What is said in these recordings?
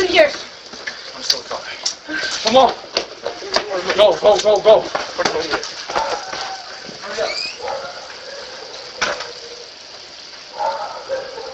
in here. I'm still coming. Come on. Go. Hurry up.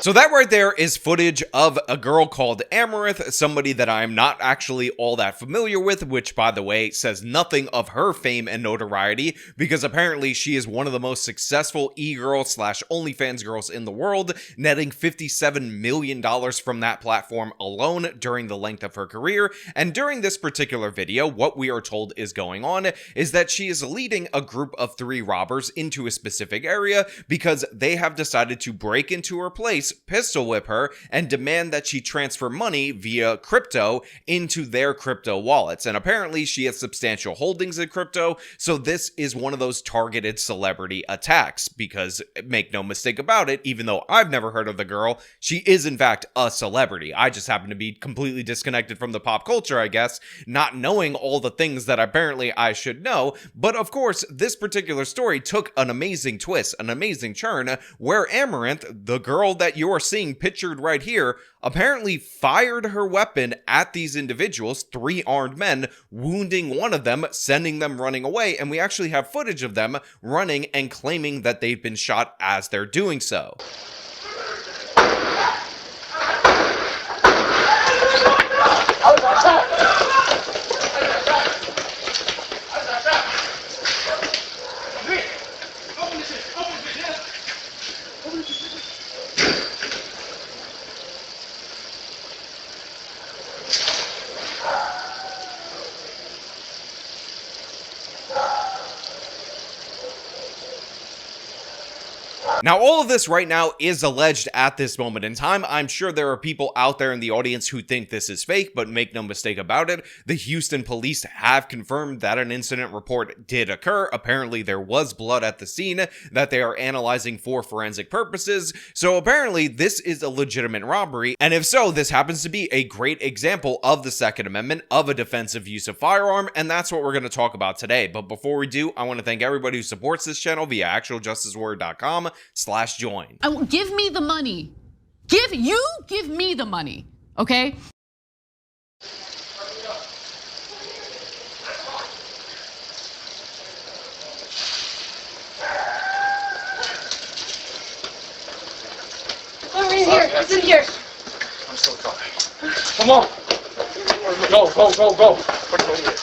So that right there is footage of a girl called Amouranth, somebody that I'm not actually all that familiar with, which, by the way, says nothing of her fame and notoriety, because apparently she is one of the most successful e-girl slash OnlyFans girls in the world, netting $57 million from that platform alone during the length of her career. And during this particular video, what we are told is going on is that she is leading a group of 3 robbers into a specific area because they have decided to break into her place, pistol whip her, and demand that she transfer money via crypto into their crypto wallets. And apparently she has substantial holdings in crypto, so this is one of those targeted celebrity attacks, because make no mistake about it, even though I've never heard of the girl, she is in fact a celebrity. I just happen to be completely disconnected from the pop culture, I guess, not knowing all the things that apparently I should know. But of course, this particular story took an amazing twist, an amazing turn, where Amouranth, the girl that you're seeing pictured right here, apparently fired her weapon at these individuals, 3 armed men, wounding one of them, sending them running away, and we actually have footage of them running and claiming that they've been shot as they're doing so. Now, all of this right now is alleged at this moment in time. I'm sure there are people out there in the audience who think this is fake, but make no mistake about it, the Houston police have confirmed that an incident report did occur. Apparently, there was blood at the scene that they are analyzing for forensic purposes. So apparently, this is a legitimate robbery. And if so, this happens to be a great example of the Second Amendment, of a defensive use of firearm, and that's what we're going to talk about today. But before we do, I want to thank everybody who supports this channel via actualjusticeword.com/join. Give me the money. Give me the money, okay? Oh, in here. It's in here. I'm still coming. Come on. Go. Hurry up.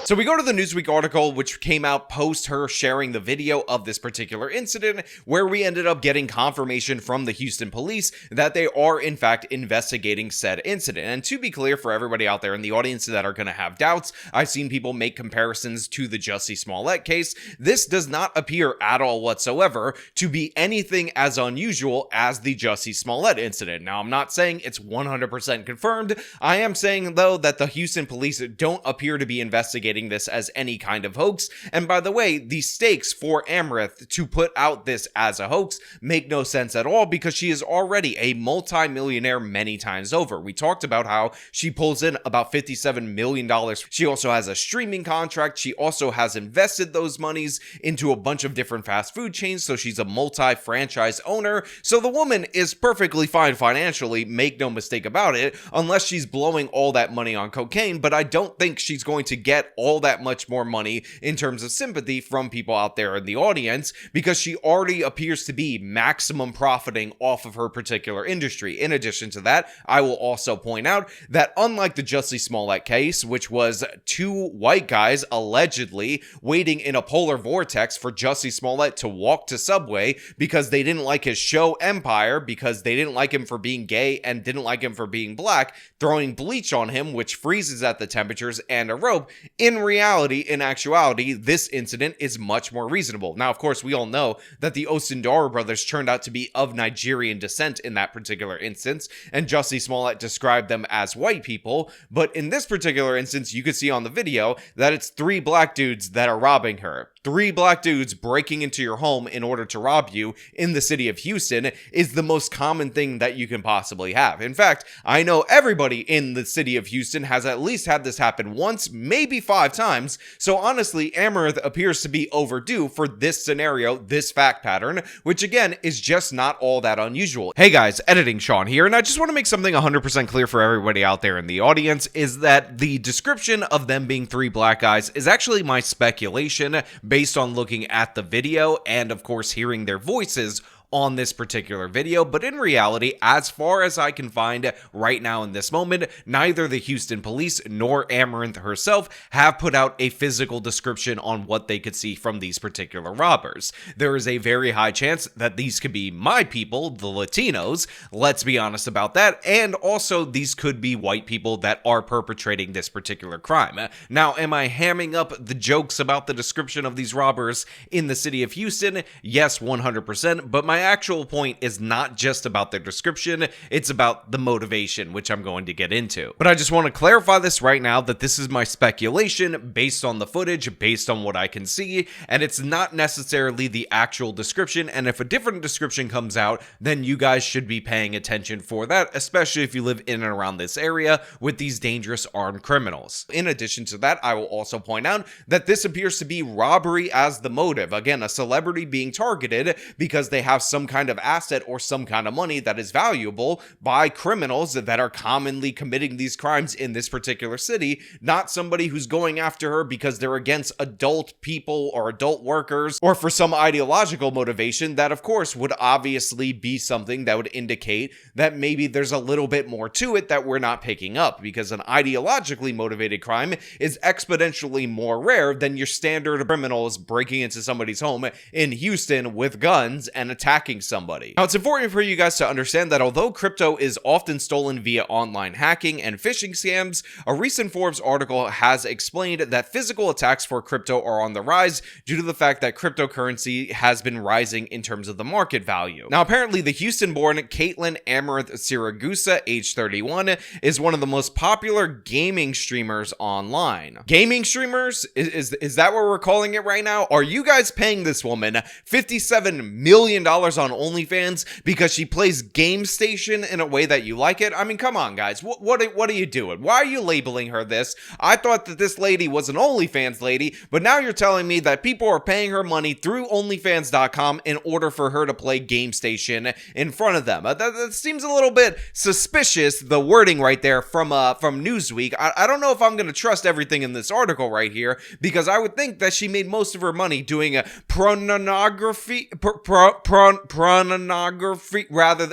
So we go to the Newsweek article, which came out post her sharing the video of this particular incident, where we ended up getting confirmation from the Houston police that they are in fact investigating said incident. And to be clear, for everybody out there in the audience that are going to have doubts, I've seen people make comparisons to the Jussie Smollett case. This does not appear at all whatsoever to be anything as unusual as the Jussie Smollett incident. Now, I'm not saying it's 100% confirmed. I am saying, though, that the Houston police don't appear to be investigating this as any kind of hoax. And by the way, the stakes for Amouranth to put out this as a hoax make no sense at all, because she is already a multi-millionaire many times over. We talked about how she pulls in about $57 million. She also has a streaming contract. She also has invested those monies into a bunch of different fast food chains, so she's a multi-franchise owner. So the woman is perfectly fine financially, make no mistake about it, unless she's blowing all that money on cocaine. But I don't think she's going to get all that much more money in terms of sympathy from people out there in the audience, because she already appears to be maximum profiting off of her particular industry. In addition to that, I will also point out that unlike the Jussie Smollett case, which was 2 white guys allegedly waiting in a polar vortex for Jussie Smollett to walk to Subway because they didn't like his show Empire, because they didn't like him for being gay and didn't like him for being black, throwing bleach on him, which freezes at the temperatures, and a rope. In reality, in actuality, this incident is much more reasonable. Now, of course, we all know that the Osundara brothers turned out to be of Nigerian descent in that particular instance, and Jussie Smollett described them as white people, but in this particular instance, you could see on the video that it's 3 black dudes that are robbing her. 3 black dudes breaking into your home in order to rob you in the city of Houston is the most common thing that you can possibly have. In fact, I know everybody in the city of Houston has at least had this happen once, maybe 5 times, so honestly, Amouranth appears to be overdue for this scenario, this fact pattern, which again is just not all that unusual. Hey guys, Editing Sean here, and I just want to make something 100% clear for everybody out there in the audience, is that the description of them being 3 black guys is actually my speculation based on looking at the video and of course hearing their voices on this particular video, but in reality, as far as I can find right now in this moment, neither the Houston police nor Amouranth herself have put out a physical description on what they could see from these particular robbers. There is a very high chance that these could be my people, the Latinos, let's be honest about that, and also these could be white people that are perpetrating this particular crime. Now, am I hamming up the jokes about the description of these robbers in the city of Houston? Yes, 100%, but my actual point is not just about their description, it's about the motivation, which I'm going to get into. But I just want to clarify this right now that this is my speculation based on the footage, based on what I can see, and it's not necessarily the actual description, and if a different description comes out, then you guys should be paying attention for that, especially if you live in and around this area with these dangerous armed criminals. In addition to that, I will also point out that this appears to be robbery as the motive. Again, a celebrity being targeted because they have some kind of asset or some kind of money that is valuable by criminals that are commonly committing these crimes in this particular city, not somebody who's going after her because they're against adult people or adult workers or for some ideological motivation that of course would obviously be something that would indicate that maybe there's a little bit more to it that we're not picking up, because an ideologically motivated crime is exponentially more rare than your standard criminals breaking into somebody's home in Houston with guns and attacking somebody. Now, it's important for you guys to understand that although crypto is often stolen via online hacking and phishing scams, a recent Forbes article has explained that physical attacks for crypto are on the rise due to the fact that cryptocurrency has been rising in terms of the market value. Now, apparently, the Houston-born Caitlin Amouranth Siragusa, age 31, is one of the most popular gaming streamers online. Gaming streamers? Is that what we're calling it right now? Are you guys paying this woman $57 million on OnlyFans because she plays Game Station in a way that you like it? I mean, come on, guys. What are you doing? Why are you labeling her this? I thought that this lady was an OnlyFans lady, but now you're telling me that people are paying her money through OnlyFans.com in order for her to play Game Station in front of them. That seems a little bit suspicious, the wording right there from Newsweek. I don't know if I'm going to trust everything in this article right here, because I would think that she made most of her money doing a pornography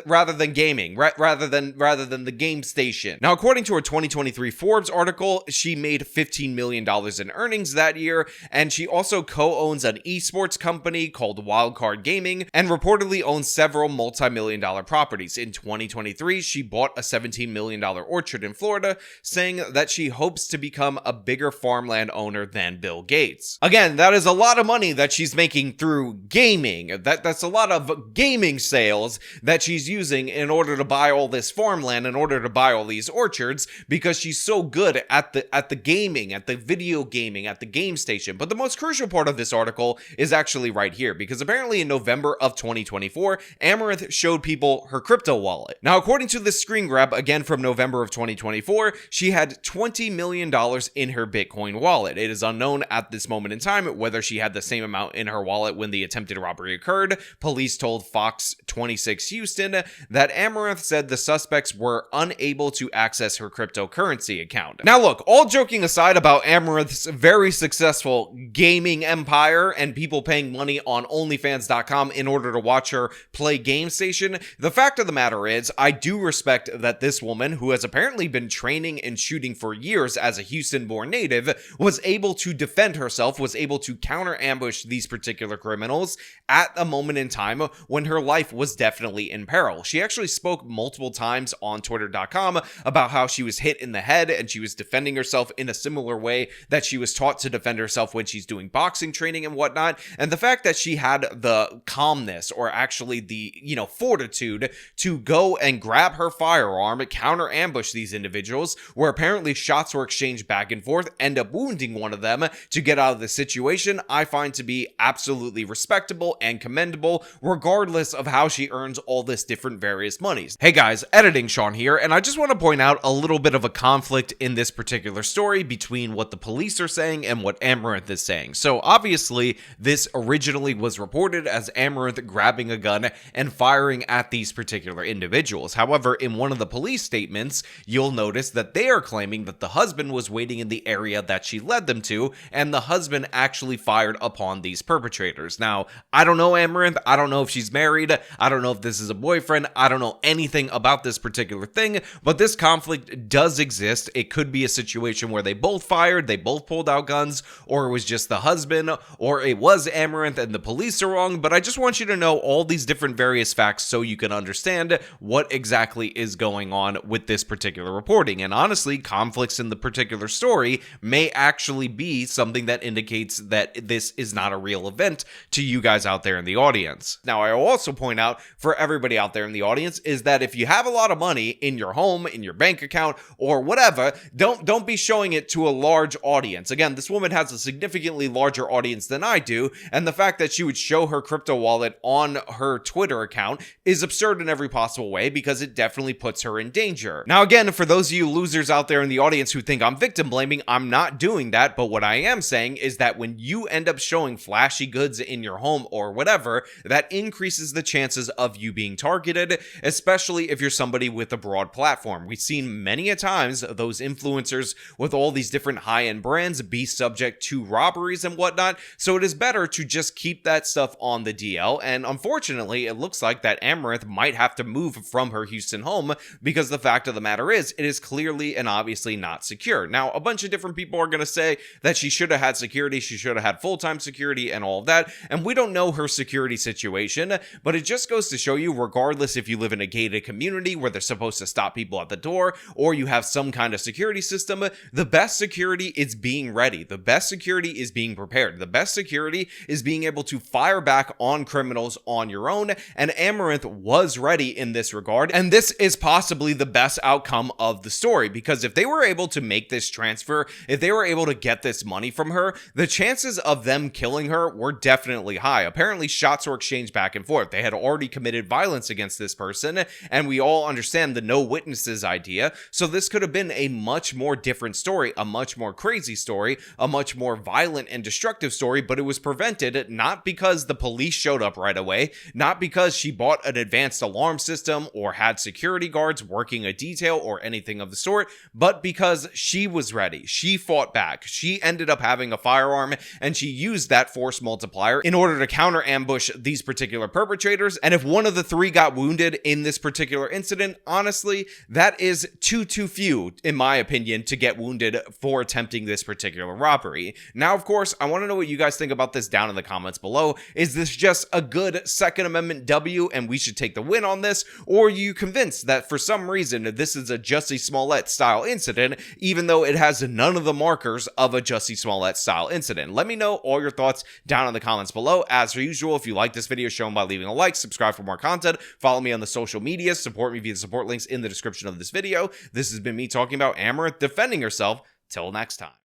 rather than gaming, rather than the Game Station. Now, according to a 2023 Forbes article, she made $15 million in earnings that year, and she also co-owns an esports company called Wildcard Gaming and reportedly owns several multi-million-dollar properties. In 2023, she bought a $17 million orchard in Florida, saying that she hopes to become a bigger farmland owner than Bill Gates. Again, that is a lot of money that she's making through gaming. That's a lot of gaming sales that she's using in order to buy all this farmland, in order to buy all these orchards, because she's so good at the gaming, at the video gaming, at the Game Station. But the most crucial part of this article is actually right here, because apparently in November of 2024, Amouranth showed people her crypto wallet. Now, according to this screen grab, again from November of 2024, she had $20 million in her Bitcoin wallet. It is unknown at this moment in time whether she had the same amount in her wallet when the attempted robbery occurred. Police told Fox 26 Houston that Amouranth said the suspects were unable to access her cryptocurrency account. Now look, all joking aside about Amouranth's very successful gaming empire and people paying money on OnlyFans.com in order to watch her play Game Station, the fact of the matter is, I do respect that this woman, who has apparently been training and shooting for years as a Houston-born native, was able to defend herself, was able to counter-ambush these particular criminals at a moment in time when her life was definitely in peril. She actually spoke multiple times on Twitter.com about how she was hit in the head and she was defending herself in a similar way that she was taught to defend herself when she's doing boxing training and whatnot. And the fact that she had the calmness, or actually the, fortitude to go and grab her firearm, counter ambush these individuals, where apparently shots were exchanged back and forth, end up wounding one of them to get out of the situation, I find to be absolutely respectable and commendable, regardless of how she earns all this different various monies. Hey guys, editing Sean here, and I just want to point out a little bit of a conflict in this particular story between what the police are saying and what Amouranth is saying. So obviously, this originally was reported as Amouranth grabbing a gun and firing at these particular individuals. However, in one of the police statements, you'll notice that they are claiming that the husband was waiting in the area that she led them to, and the husband actually fired upon these perpetrators. Now, I don't know Amouranth. I don't know if she's married. I don't know if this is a boyfriend. I don't know anything about this particular thing, but this conflict does exist. It could be a situation where they both fired, they both pulled out guns, or it was just the husband, or it was Amouranth and the police are wrong. But I just want you to know all these different various facts so you can understand what exactly is going on with this particular reporting. And honestly, conflicts in the particular story may actually be something that indicates that this is not a real event to you guys out there in the audience. Now, I will also point out for everybody out there in the audience is that if you have a lot of money in your home, in your bank account, or whatever, don't be showing it to a large audience. Again, this woman has a significantly larger audience than I do, and the fact that she would show her crypto wallet on her Twitter account is absurd in every possible way, because it definitely puts her in danger. Now, again, for those of you losers out there in the audience who think I'm victim blaming, I'm not doing that, but what I am saying is that when you end up showing flashy goods in your home or whatever, that increases the chances of you being targeted, especially if you're somebody with a broad platform. We've seen many a times those influencers with all these different high-end brands be subject to robberies and whatnot, so it is better to just keep that stuff on the DL. And unfortunately, it looks like that Amouranth might have to move from her Houston home, because the fact of the matter is, it is clearly and obviously not secure. Now, a bunch of different people are going to say that she should have had security, she should have had full-time security and all of that, and we don't know her security situation, but it just goes to show you, regardless if you live in a gated community where they're supposed to stop people at the door, or you have some kind of security system, the best security is being ready. The best security is being prepared. The best security is being able to fire back on criminals on your own, and Amouranth was ready in this regard, and this is possibly the best outcome of the story, because if they were able to make this transfer, if they were able to get this money from her, the chances of them killing her were definitely high. Apparently, shots were exchanged back and forth. They had already committed violence against this person, and we all understand the no witnesses idea, so this could have been a much more different story, a much more crazy story, a much more violent and destructive story, but it was prevented not because the police showed up right away, not because she bought an advanced alarm system or had security guards working a detail or anything of the sort, but because she was ready. She fought back. She ended up having a firearm, and she used that force multiplier in order to counter ambush these particular perpetrators. And if one of the three got wounded in this particular incident, honestly, that is too few, in my opinion, to get wounded for attempting this particular robbery. Now, of course, I want to know what you guys think about this down in the comments below. Is this just a good Second Amendment W and we should take the win on this? Or are you convinced that for some reason this is a Jussie Smollett style incident, even though it has none of the markers of a Jussie Smollett style incident? Let me know all your thoughts down in the comments below. As usual, if you like this video, show them by leaving a like, subscribe for more content, follow me on the social media, support me via the support links in the description of this video. This has been me talking about Amouranth defending herself. Till next time.